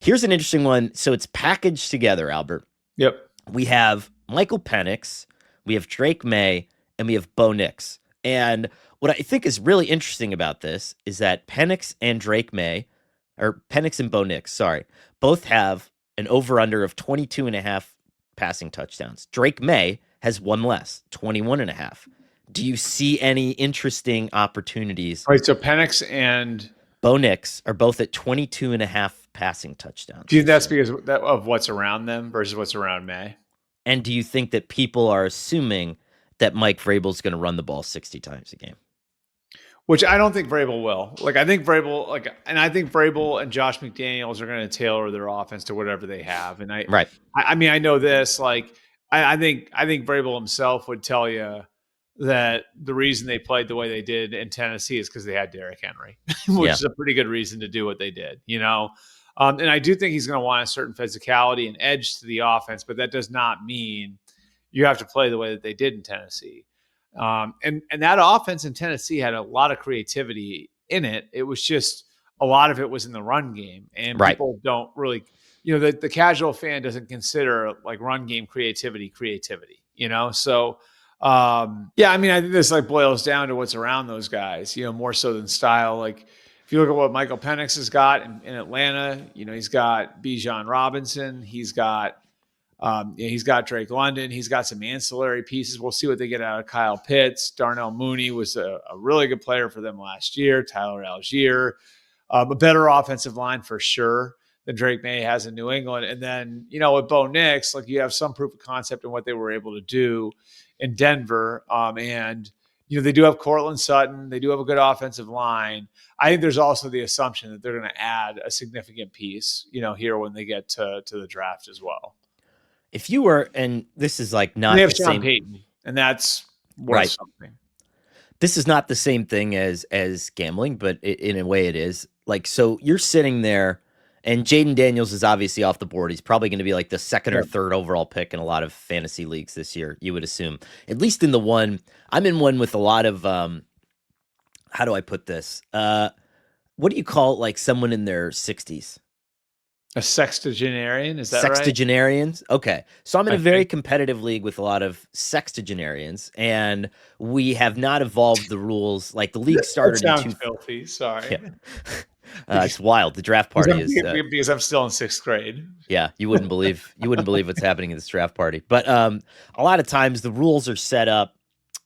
Here's an interesting one. So it's packaged together, Albert. Yep. We have Michael Penix, we have Drake Maye, and we have Bo Nix. And what I think is really interesting about this is that Penix and Drake Maye, or Penix and Bo Nix, sorry, both have an over-under of 22 and a half passing touchdowns. Drake Maye has one less, 21 and a half. Do you see any interesting opportunities? All right, so Penix and Bo Nix are both at 22 and a half passing touchdowns. do you think that's because of what's around them versus what's around May? And do you think that people are assuming that Mike Vrabel's going to run the ball 60 times a game? Which I don't think Vrabel will. I think Vrabel and Josh McDaniels are going to tailor their offense to whatever they have. And Right. I mean, I know this. I think Vrabel himself would tell you that the reason they played the way they did in Tennessee is because they had Derrick Henry, which is a pretty good reason to do what they did. And I do think he's going to want a certain physicality and edge to the offense, but that does not mean you have to play the way that they did in Tennessee. And that offense in Tennessee had a lot of creativity in it. It was just a lot of it was in the run game, and people don't really, the casual fan doesn't consider like run game creativity. So I mean, I think this boils down to what's around those guys, more so than style. Like if you look at what Michael Penix has got in Atlanta, he's got Bijan Robinson, he's got Drake London. He's got some ancillary pieces. We'll see what they get out of Kyle Pitts. Darnell Mooney was a really good player for them last year. Tyler Algier, a better offensive line for sure than Drake Maye has in New England. And then, with Bo Nix, you have some proof of concept in what they were able to do in Denver. And they do have Cortland Sutton. They do have a good offensive line. I think there's also the assumption that they're going to add a significant piece, here when they get to the draft as well. If you were, and this is not they have the Sean same, Payton, and that's worth something. This is not the same thing as gambling, but in a way it is. So you're sitting there, and Jaden Daniels is obviously off the board. He's probably going to be the second or third overall pick in a lot of fantasy leagues this year, you would assume. At least in the one, I'm in one with a lot of, how do I put this? What do you call someone in their 60s? A sextagenarian, is that Sextagenarians? Right? Okay. So I'm in a very competitive league with a lot of sextagenarians, and we have not evolved the rules. The league started that sounds filthy. Sorry. Yeah. It's wild. The draft party is because I'm still in 6th grade. Yeah, you wouldn't believe what's happening in this draft party. But a lot of times the rules are set up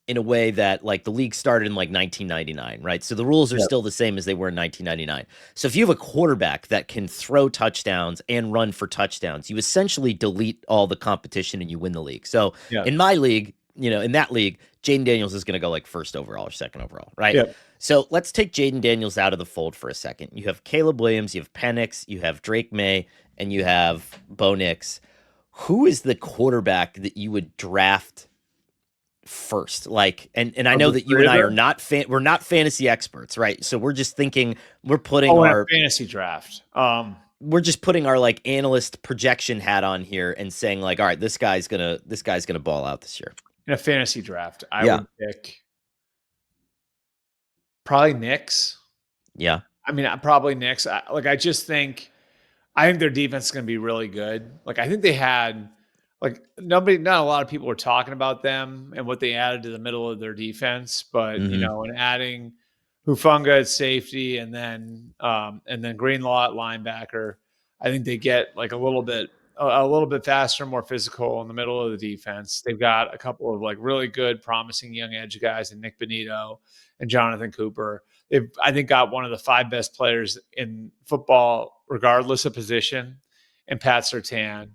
in a way that the league started in 1999, right? So the rules are still the same as they were in 1999. So if you have a quarterback that can throw touchdowns and run for touchdowns, you essentially delete all the competition and you win the league. So in my league, in that league, Jaden Daniels is going to go first overall or second overall, right? Yep. So let's take Jaden Daniels out of the fold for a second. You have Caleb Williams, you have Penix, you have Drake Maye, and you have Bo Nix. Who is the quarterback that you would draft first? And I know that you and I are we're not fantasy experts, right? So we're just thinking we're putting our fantasy draft. We're just putting our analyst projection hat on here and saying all right, this guy's gonna ball out this year. In a fantasy draft, I would pick probably Knicks. Yeah. I mean, probably Knicks. I think their defense is going to be really good. I think they had not a lot of people were talking about them and what they added to the middle of their defense, but and adding Hufanga at safety and then Greenlaw at linebacker, I think they get a little bit faster, more physical in the middle of the defense. They've got a couple of really good, promising young edge guys in Nick Bonito and Jonathan Cooper. They've, I think, got one of the 5 best players in football, regardless of position, and Pat Surtain.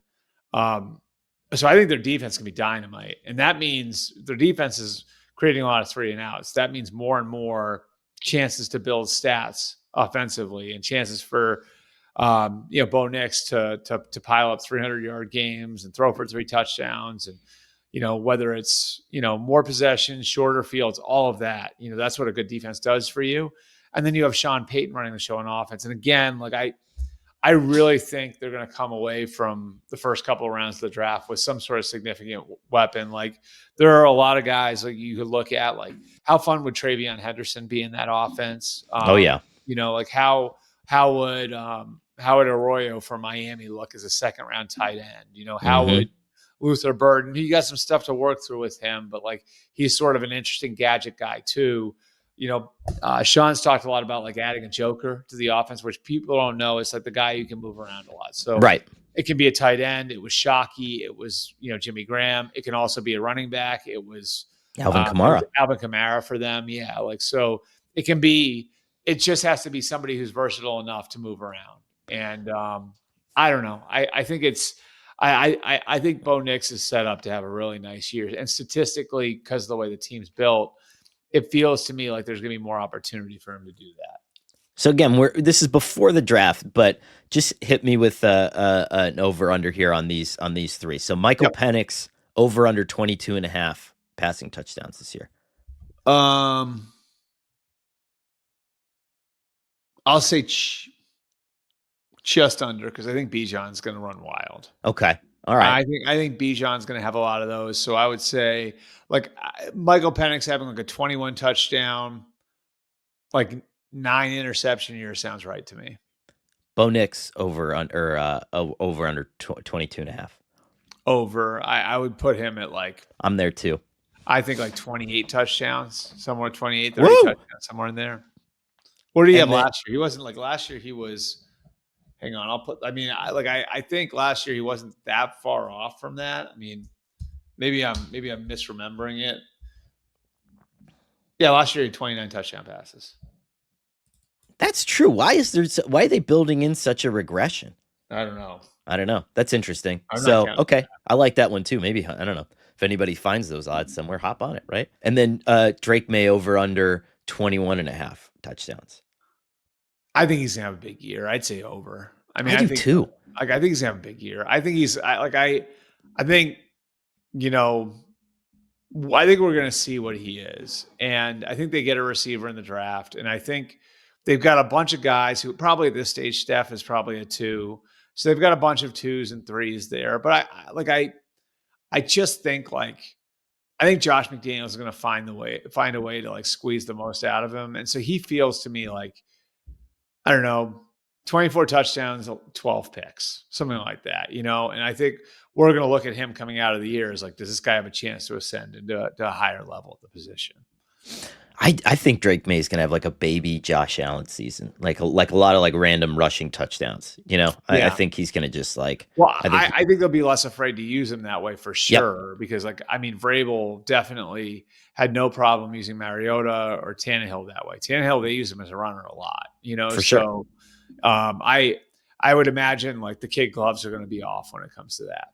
So I think their defense can be dynamite. And that means their defense is creating a lot of 3 and outs. That means more and more chances to build stats offensively and chances for Bo Nix to pile up 300-yard games and throw for 3 touchdowns. And, whether it's, more possessions, shorter fields, all of that, that's what a good defense does for you. And then you have Sean Payton running the show on offense. And again, I really think they're going to come away from the first couple of rounds of the draft with some sort of significant weapon. There are a lot of guys you could look at, how fun would Travion Henderson be in that offense? Oh yeah. How would Arroyo for Miami look as a second round tight end? You know, how Mm-hmm. would Luther Burden? He got some stuff to work through with him, but like he's sort of an interesting gadget guy too. You know, Sean's talked a lot about like adding a joker to the offense, which people don't know. It's like the guy you can move around a lot. So Right. it can be a tight end. It was Shockey. It was, you know, Jimmy Graham. It can also be a running back. It was Alvin it was Kamara. Alvin Kamara for them. Yeah, like so it can be. It just has to be somebody who's versatile enough to move around. And I don't know. I think it's. I think Bo Nix is set up to have a really nice year, and statistically, because of the way the team's built, it feels to me like there's going to be more opportunity for him to do that. So again, this is before the draft, but just hit me with an over under here on these three. So Michael Penix over under 22.5 passing touchdowns this year. I'll say just under, because I think Bijan's going to run wild. Okay. All right. I think Bijan's going to have a lot of those. So I would say like Michael Penix having like a 21 touchdown, like 9 interception year sounds right to me. Bo Nix over under 22.5. Over. I would put him at like, I'm there too. I think like 28 touchdowns, somewhere 28, 30 touchdowns, somewhere in there. What did he have last year? He wasn't like last year. He was. Hang on, I think last year he wasn't that far off from that. I mean, maybe I'm misremembering it. Yeah, last year he had 29 touchdown passes. That's true. Why are they building in such a regression? I don't know. That's interesting. Okay, I like that one too. Maybe, I don't know if anybody finds those odds somewhere, hop on it, right? And then Drake Maye over under 21.5 touchdowns. I think he's gonna have a big year. I'd say over. I mean, I think too. Like, I think he's gonna have a big year. I think I think, you know, I think we're gonna see what he is, and I think they get a receiver in the draft, and I think they've got a bunch of guys who probably at this stage, Steph is probably a 2, so they've got a bunch of 2s and 3s there. But I just think like. I think Josh McDaniels is going to find a way to like squeeze the most out of him. And so he feels to me like, I don't know, 24 touchdowns, 12 picks, something like that, you know? And I think we're going to look at him coming out of the year as like, does this guy have a chance to ascend into a higher level at the position? I think Drake Maye is going to have like a baby Josh Allen season, like a lot of like random rushing touchdowns. You know, I think he's going to just like. Well, I think they'll be less afraid to use him that way for sure. Yep. Because like, I mean, Vrabel definitely had no problem using Mariota or Tannehill that way. Tannehill, they use him as a runner a lot, you know. For sure. I would imagine like the kid gloves are going to be off when it comes to that.